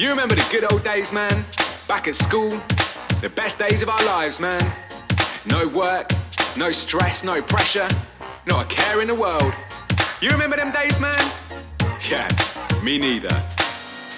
You remember the good old days, man? Back at school, the best days of our lives, man. No work, no stress, no pressure, not a care in the world. You remember them days, man? Yeah, me neither.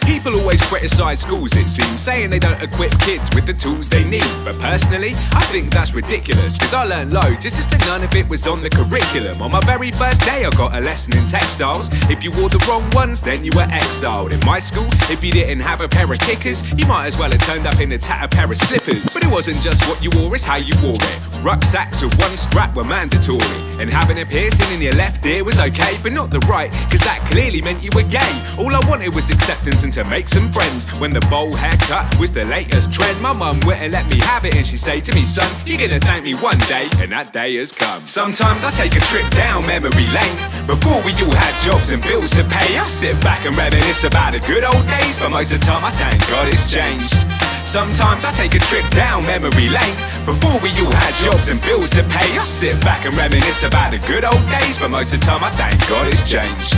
People always criticise schools, it seems, saying they don't equip kids with the tools they need. But personally, I think that's ridiculous, cause I learned loads, it's just that none of it was on the curriculum. On my very first day I got a lesson in textiles. If you wore the wrong ones, then you were exiled. In my school, if you didn't have a pair of kickers, you might as well have turned up in a tattered pair of slippers. But it wasn't just what you wore, it's how you wore it. Rucksacks with one strap were mandatory, and having a piercing in your left ear was okay, but not the right, cause that clearly meant you were gay. All I wanted was acceptance and to make some friends. When the bowl haircut was the latest trend, my mum wouldn't let me have it, and she'd say to me, son, you're gonna thank me one day, and that day has come. Sometimes I take a trip down memory lane. Before we all had jobs and bills to pay, I sit back and reminisce about the good old days, but most of the time I thank God it's changed. Sometimes I take a trip down memory lane. Before we all had jobs and bills to pay, I sit back and reminisce about the good old days, but most of the time I thank God it's changed.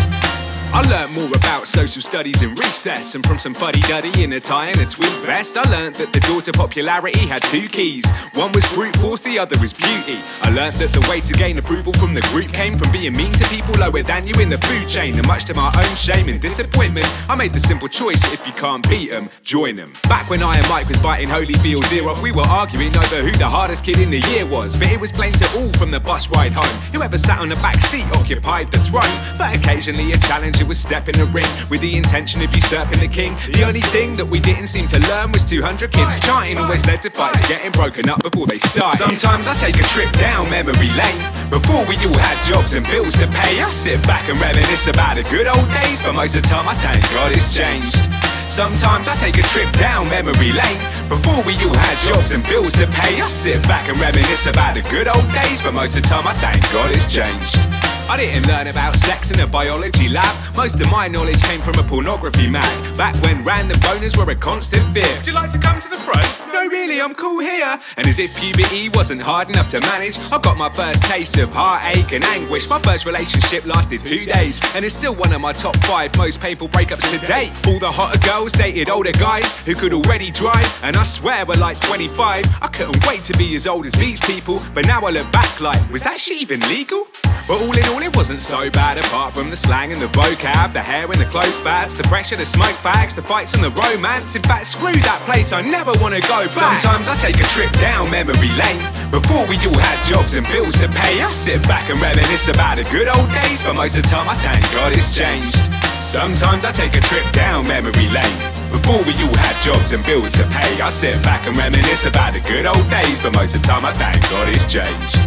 I learnt more about social studies in recess, and from some fuddy-duddy in a tie and a tweed vest, I learnt that the door to popularity had two keys. One was brute force, the other was beauty. I learnt that the way to gain approval from the group came from being mean to people lower than you in the food chain. And much to my own shame and disappointment, I made the simple choice: if you can't beat them, join them. Back when I and Mike was biting Holyfield's ear off, we were arguing over who the hardest kid in the year was. But it was plain to all from the bus ride home, whoever sat on the back seat occupied the throne. But occasionally a challenger would step in the ring with the intention of usurping the king. The only thing that we didn't seem to learn was 200 kids chanting always led to fights getting broken up before they started. Sometimes I take a trip down memory lane. Before we all had jobs and bills to pay, I sit back and reminisce about the good old days, but most of the time I thank God it's changed. Sometimes I take a trip down memory lane. Before we all had jobs and bills to pay, I sit back and reminisce about the good old days, but most of the time I thank God it's changed. I didn't learn about sex in a biology lab. Most of my knowledge came from a pornography mag. Back when random boners were a constant fear. Would you like to come to the front? No, really, I'm cool here. And as if puberty wasn't hard enough to manage, I got my first taste of heartache and anguish. My first relationship lasted 2 days, and it's still one of my top 5 most painful breakups to date. All the hotter girls dated older guys who could already drive, and I swear we're like 25. I couldn't wait to be as old as these people, but now I look back like, was that shit even legal? But all in all, it wasn't so bad, apart from the slang and the vocab, the hair and the clothes fads, the pressure, the smoke bags, the fights and the romance. In fact, screw that place, I never want to go back. Sometimes I take a trip down memory lane. Before we all had jobs and bills to pay, I sit back and reminisce about the good old days, but most of the time I thank God it's changed. Sometimes I take a trip down memory lane. Before we all had jobs and bills to pay, I sit back and reminisce about the good old days, but most of the time I thank God it's changed.